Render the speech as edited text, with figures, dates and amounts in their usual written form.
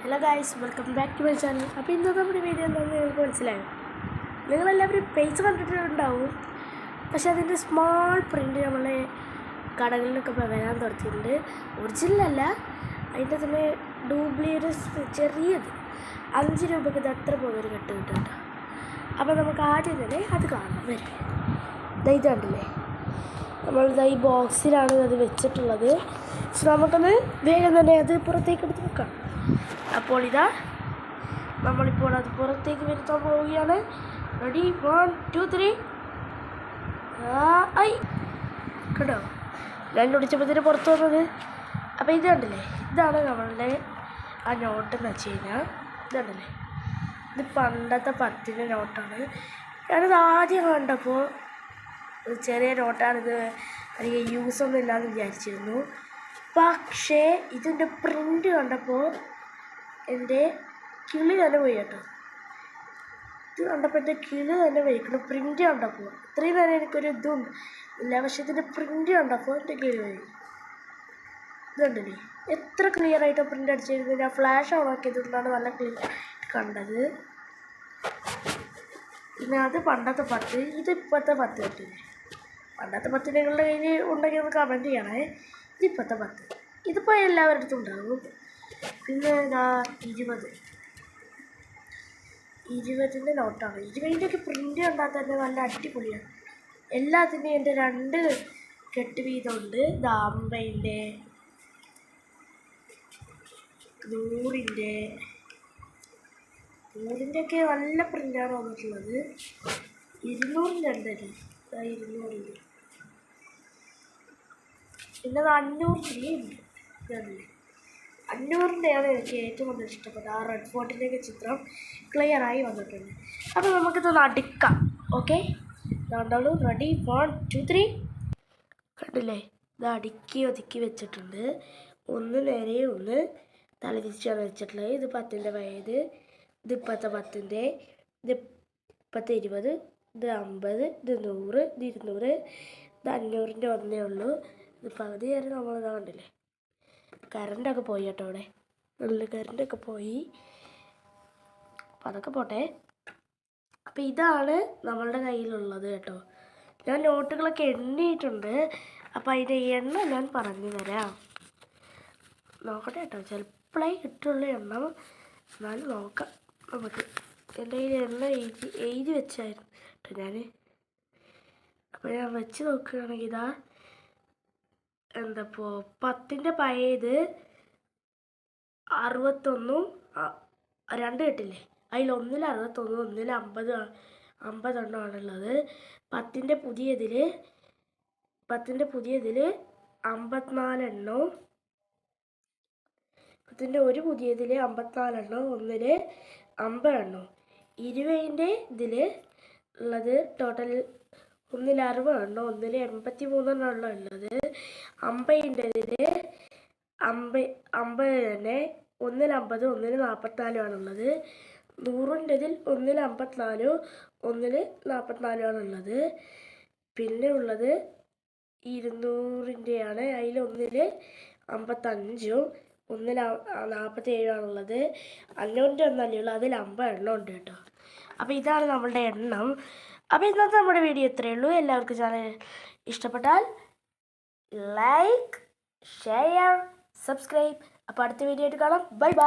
Hello guys, welcome back to my channel. അപ്പോൾ ഇന്നത്തെ നമ്മുടെ വീഡിയോ എന്താണെന്ന് നിങ്ങൾക്ക് മനസ്സിലായോ? നിങ്ങളെല്ലാവരും പേജ് കണ്ടിട്ടുണ്ടാവും, പക്ഷേ അതിൻ്റെ സ്മാൾ പ്രിൻ്റ് നമ്മളെ കടകളിലൊക്കെ ഇപ്പോൾ വരാൻ തുടങ്ങിയിട്ടുണ്ട്. ഒറിജിനലല്ല, അതിൻ്റെ തന്നെ ഡ്യൂപ്ലിക്കേറ്റ് ചെറിയത് 5 രൂപയ്ക്ക് ഇത് അത്ര പോകുന്നൊരു കെട്ട് കിട്ടുന്നുണ്ട്. അപ്പോൾ നമുക്ക് ആദ്യം തന്നെ അത് കാണാം. വരും ഇത് കണ്ടില്ലേ, നമ്മളിത് ഈ ബോക്സിലാണ് അത് വെച്ചിട്ടുള്ളത്. സോ നമുക്കൊന്ന് വേഗം തന്നെ അത് പുറത്തേക്ക് എടുത്ത് വെക്കാം. അപ്പോൾ ഇതാ നമ്മളിപ്പോൾ അത് പുറത്തേക്ക് വരുത്താൻ പോവുകയാണ്. റെഡി, 1 2 3. കേട്ടോ, ഞാൻ ഒടിച്ചപ്പോഴത്തേന് പുറത്ത് വന്നത്. അപ്പോൾ ഇത് കണ്ടില്ലേ, ഇതാണ് നമ്മളുടെ ആ നോട്ടെന്ന് വെച്ച് കഴിഞ്ഞാൽ. ഇത് കണ്ടില്ലേ, ഇത് പണ്ടത്തെ 10ൻ്റെ നോട്ടാണ്. ഞാനിത് ആദ്യം കണ്ടപ്പോൾ ചെറിയ നോട്ടാണിത്, അല്ലെങ്കിൽ യൂസൊന്നും ഇല്ലാന്ന് വിചാരിച്ചിരുന്നു. പക്ഷേ ഇതിൻ്റെ പ്രിൻ്റ് കണ്ടപ്പോൾ എൻ്റെ കിളി തന്നെ പോയി കേട്ടോ. ഇത് കണ്ടപ്പോൾ എൻ്റെ കിളി തന്നെ പോയിക്കണം. പ്രിൻ്റ് കണ്ടപ്പോൾ ഇത്രയും നേരം എനിക്കൊരു ഇതും ഇല്ല, പക്ഷേ ഇതിൻ്റെ പ്രിൻ്റ് കണ്ടപ്പോൾ എൻ്റെ കിളി പോയി. ഇത് കണ്ടില്ലേ, എത്ര ക്ലിയർ ആയിട്ട് പ്രിൻ്റ് അടിച്ചിരുന്നു. ഞാൻ ഫ്ലാഷ് ഓൺ ആക്കിയതുകൊണ്ടാണ് നല്ല ക്ലിയർ കണ്ടത്. പിന്നെ അത് പണ്ടത്തെ 10, ഇത് ഇപ്പോഴത്തെ 10 കിട്ടില്ലേ. പണ്ടത്തെ 10 നിങ്ങളുടെ കയ്യിൽ ഉണ്ടെങ്കിൽ ഒന്ന് കമൻറ്റ് ചെയ്യണേ. ഇതിപ്പോഴത്തെ 10, ഇതിപ്പോൾ എല്ലാവരുടെ അടുത്തും ഉണ്ടാകും. പിന്നെ 20ൻ്റെ നോട്ടാണ്. 20ൻ്റെയൊക്കെ പ്രിൻ്റ് കണ്ടാൽ തന്നെ നല്ല അടിപൊളിയാണ്. എല്ലാത്തിൻ്റെയും എൻ്റെ 2 കെട്ട് വീതമുണ്ട്. 50ൻ്റെ, 100ൻ്റെയൊക്കെ നല്ല പ്രിൻ്റാണ് വന്നിട്ടുള്ളത്. 200ൻ്റെ ഉണ്ടല്ലേ, 200ൻ്റെ, പിന്നെ 500ൻ്റെ ഉണ്ട്. ഇതല്ലേ 500ൻ്റെയാണ് എനിക്ക് ഏറ്റവും കൂടുതൽ ഇഷ്ടപ്പെട്ടത്. ആ റെഡ് ഫോർട്ടിൻ്റെയൊക്കെ ചിത്രം ക്ലിയറായി വന്നിട്ടുണ്ട്. അപ്പോൾ നമുക്കിതൊന്ന് അടുക്കാം. ഓക്കെ, രണ്ടാളും റെഡി, 1 2 3. കണ്ടില്ലേ, ഇത് അടുക്കി ഒതുക്കി വെച്ചിട്ടുണ്ട്. ഒന്ന് നേരെ ഒന്ന് തലതിരിച്ചാണ് വെച്ചിട്ടുള്ളത്. ഇത് 10ൻ്റെ പഴയത്, ഇത് ഇപ്പോഴത്തെ 10ൻ്റെ, ഇത് ഇപ്പോഴത്തെ 20, ഇത് 50, ഇത് 100, ഇത് 200, ഇത് 500ൻ്റെ ഒന്നേ ഉള്ളൂ. ഇത് പകുതി വരെ നമ്മളിതാ കണ്ടില്ലേ. കറണ്ടൊക്കെ പോയി കേട്ടോ, അവിടെ നല്ല കറണ്ടൊക്കെ പോയി. അപ്പം അതൊക്കെ പോട്ടെ. അപ്പം ഇതാണ് നമ്മളുടെ കയ്യിലുള്ളത് കേട്ടോ. ഞാൻ നോട്ടുകളൊക്കെ എണ്ണിയിട്ടുണ്ട്. അപ്പം അതിൻ്റെ എണ്ണം ഞാൻ പറഞ്ഞു തരാം. നോക്കട്ടെ കേട്ടോ, ചിലപ്പോഴേ കിട്ടുള്ള എണ്ണം, എന്നാലും നോക്കാം നമുക്ക്. എൻ്റെ കയ്യിൽ എണ്ണം എഴുതി വെച്ചായിരുന്നു കേട്ടോ ഞാൻ. അപ്പോൾ ഞാൻ വെച്ച് നോക്കുകയാണെങ്കിൽ ഇതാ എന്തപ്പോൾ 10ൻ്റെ പഴയത് 61, 2 കെട്ടില്ലേ, അതിൽ 1-ൽ 61, 1-ൽ 50 എണ്ണമാണുള്ളത്. 10ൻ്റെ പുതിയതിൽ 54 എണ്ണവും, 10ൻ്റെ ഒരു പുതിയതിൽ 54 എണ്ണവും, 1-ൽ 50 എണ്ണവും. 20ൻ്റെ ഇതിൽ ഉള്ളത് ടോട്ടൽ 1-ൽ 60 എണ്ണം, 1-ൽ 83 എണ്ണമുള്ള ഉള്ളത്. 50ൻ്റെ ഇതിൽ 50 തന്നെ, 1-ൽ 50, 1-ൽ 44 ആണുള്ളത്. 100ൻ്റെ ഇതിൽ 1-ൽ 54, 1-ൽ 44 ആണുള്ളത്. പിന്നെ ഉള്ളത് 200ൻ്റെയാണ്. അതിൽ 1-ൽ 55ഉം, 1-ൽ 47 ആണുള്ളത്. 500ൻ്റെ ഒന്നല്ലേ ഉള്ളൂ, അതിൽ 50 എണ്ണം ഉണ്ട് കേട്ടോ. അപ്പോൾ ഇതാണ് നമ്മളുടെ എണ്ണം. അപ്പോൾ ഇന്നത്തെ നമ്മുടെ വീഡിയോ ഇത്രയേ ഉള്ളൂ. എല്ലാവർക്കും ചാനൽ ഇഷ്ടപ്പെട്ടാൽ ലൈക്ക്, ഷെയർ, സബ്സ്ക്രൈബ്. അപ്പോൾ അടുത്ത വീഡിയോ ആയിട്ട് കാണാം. Bye bye.